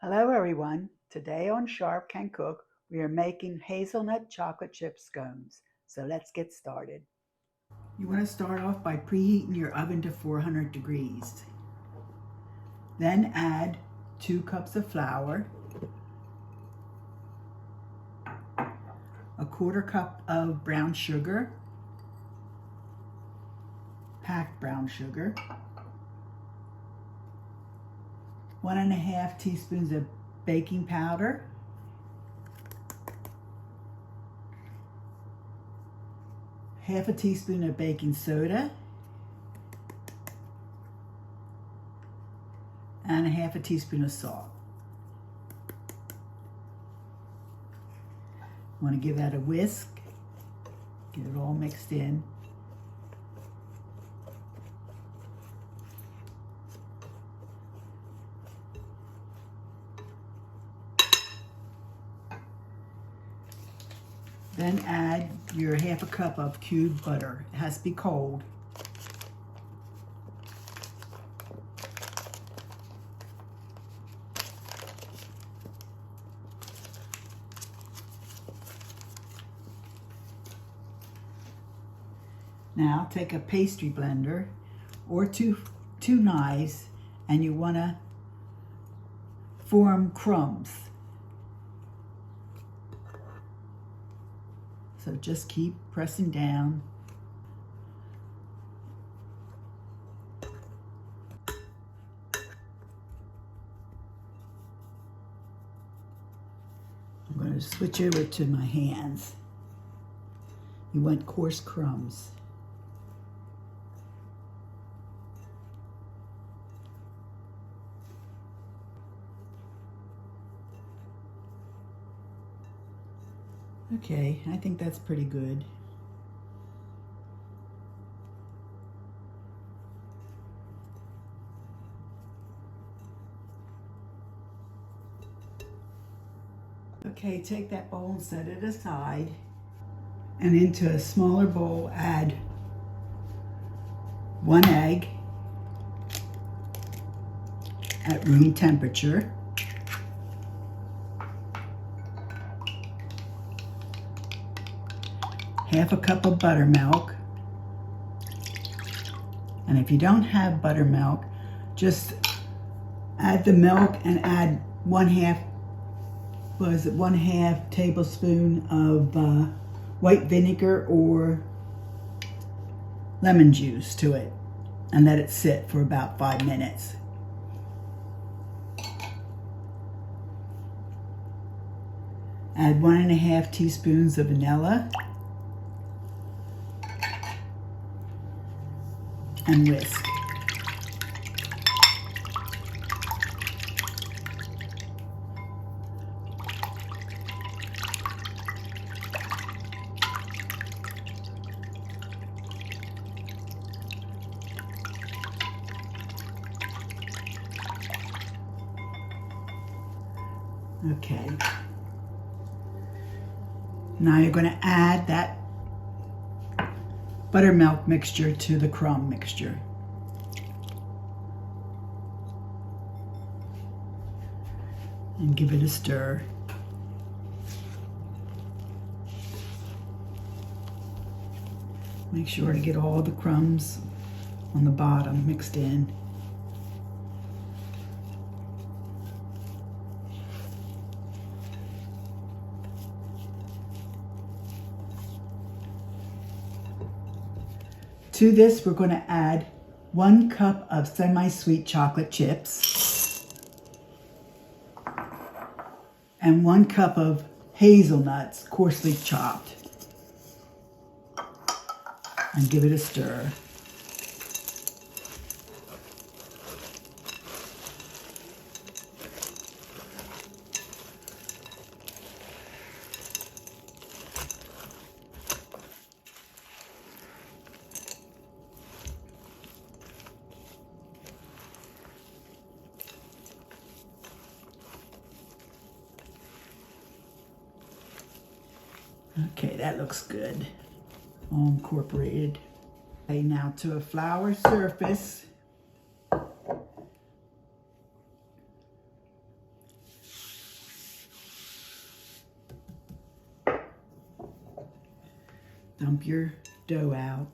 Hello everyone. Today on Sharp Can Cook, we are making hazelnut chocolate chip scones. So let's get started. You want to start off by preheating your oven to 400 degrees. Then add 2 cups of flour, a 1/4 cup of brown sugar, packed brown sugar, 1½ teaspoons of baking powder, half a teaspoon of baking soda, and ½ teaspoon of salt. Want to give that a whisk, get it all mixed in. Then add your ½ cup of cubed butter. It has to be cold. Now take a pastry blender or two knives, and you want to form crumbs. So just keep pressing down. I'm going to switch over to my hands. You want coarse crumbs. Okay, I think that's pretty good. Okay, take that bowl and set it aside. And into a smaller bowl, add 1 egg at room temperature. ½ cup of buttermilk. And if you don't have buttermilk, just add the milk and add 1/2 tablespoon of white vinegar or lemon juice to it, and let it sit for about 5 minutes. Add 1½ teaspoons of vanilla and whisk. Okay. Now you're going to add that buttermilk mixture to the crumb mixture. And give it a stir. Make sure to get all the crumbs on the bottom mixed in. To this, we're going to add 1 cup of semi-sweet chocolate chips and 1 cup of hazelnuts, coarsely chopped, and give it a stir. Okay, that looks good. All incorporated. Okay, now to a flour surface. Dump your dough out.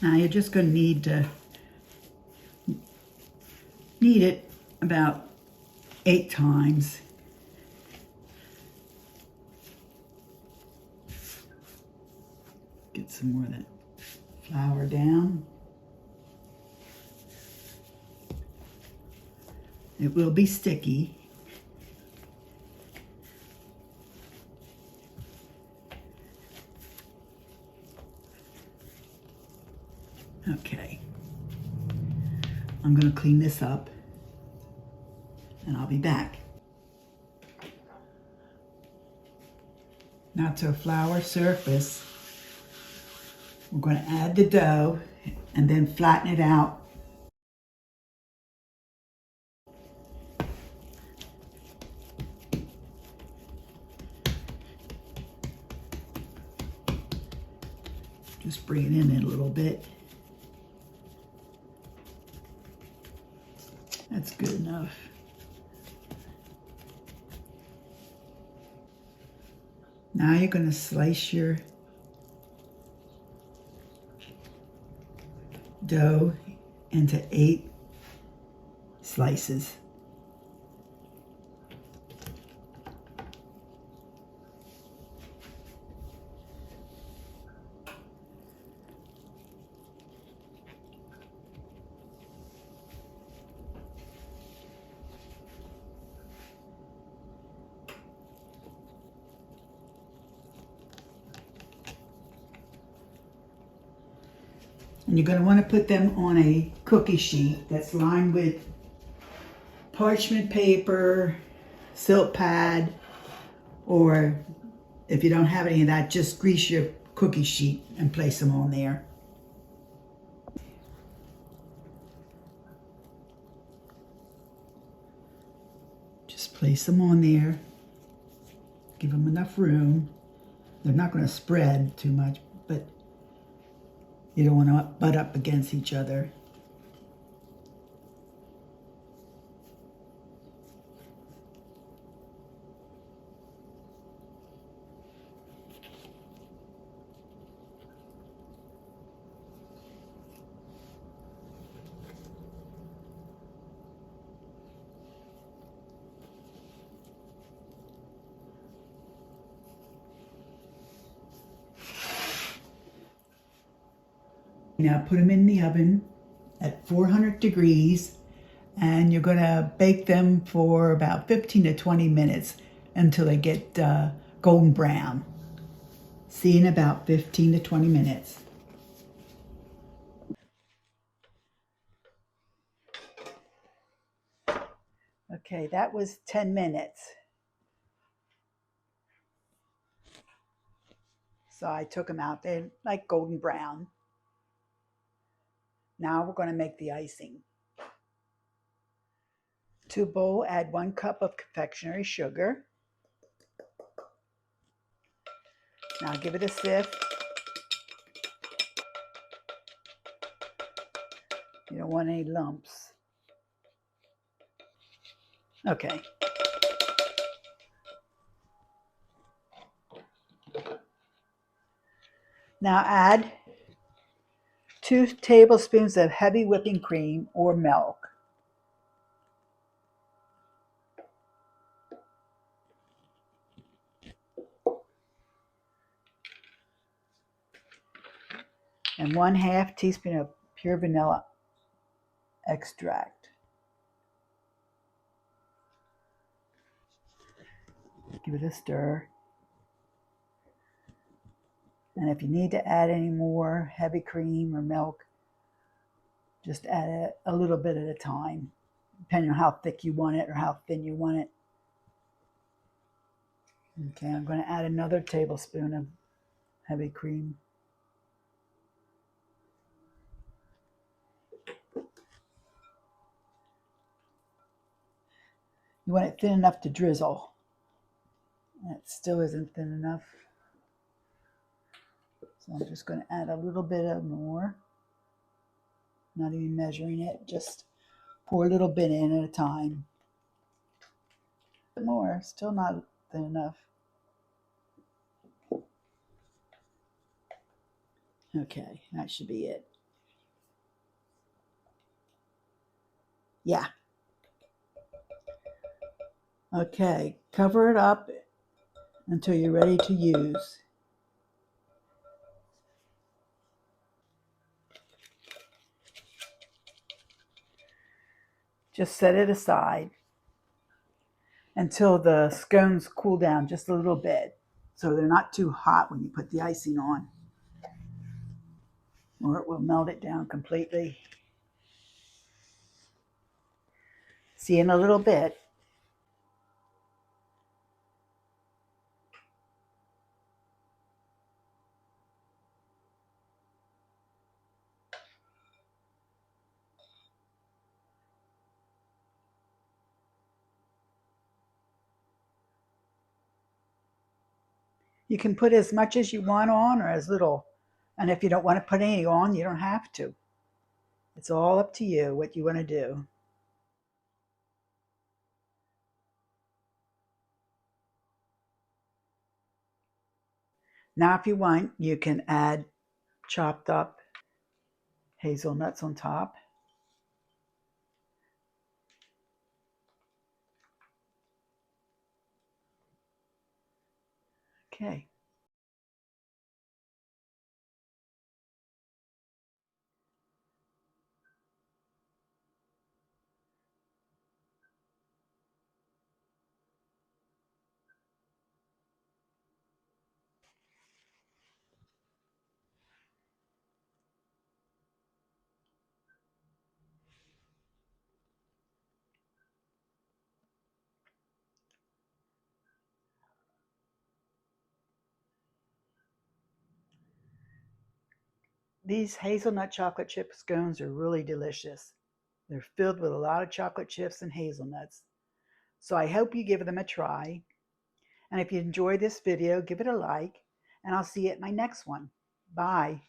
Now you're just going to knead it about 8 times. Get some more of that flour down. It will be sticky. Okay. I'm going to clean this up and I'll be back. Now to a flour surface, we're going to add the dough and then flatten it out. Just bring it in a little bit. That's good enough. Now you're going to slice your dough into 8 slices. And you're going to want to put them on a cookie sheet that's lined with parchment paper, Silpat, or if you don't have any of that, just grease your cookie sheet and place them on there. Just place them on there. Give them enough room. They're not going to spread too much, but you don't want to butt up against each other. Now put them in the oven at 400 degrees and you're going to bake them for about 15 to 20 minutes until they get golden brown. See you in about 15 to 20 minutes. Okay, that was 10 minutes. So I took them out. They're like golden brown. Now we're going to make the icing. To a bowl, add 1 cup of confectionery sugar. Now give it a sift. You don't want any lumps. Okay. Now add 2 tablespoons of heavy whipping cream or milk. And 1/2 teaspoon of pure vanilla extract. Give it a stir. And if you need to add any more heavy cream or milk, just add it a little bit at a time, depending on how thick you want it or how thin you want it. Okay, I'm going to add another tablespoon of heavy cream. You want it thin enough to drizzle. It still isn't thin enough. So I'm just going to add a little bit of more. Not even measuring it, just pour a little bit in at a time. More, still not thin enough. Okay, that should be it. Yeah. Okay, cover it up until you're ready to use. Just set it aside until the scones cool down just a little bit, so they're not too hot when you put the icing on, or it will melt it down completely. See you in a little bit. You can put as much as you want on or as little. And if you don't want to put any on, you don't have to. It's all up to you what you want to do. Now, if you want, you can add chopped up hazelnuts on top. Okay. These hazelnut chocolate chip scones are really delicious. They're filled with a lot of chocolate chips and hazelnuts. So I hope you give them a try. And if you enjoyed this video, give it a like, and I'll see you at my next one. Bye.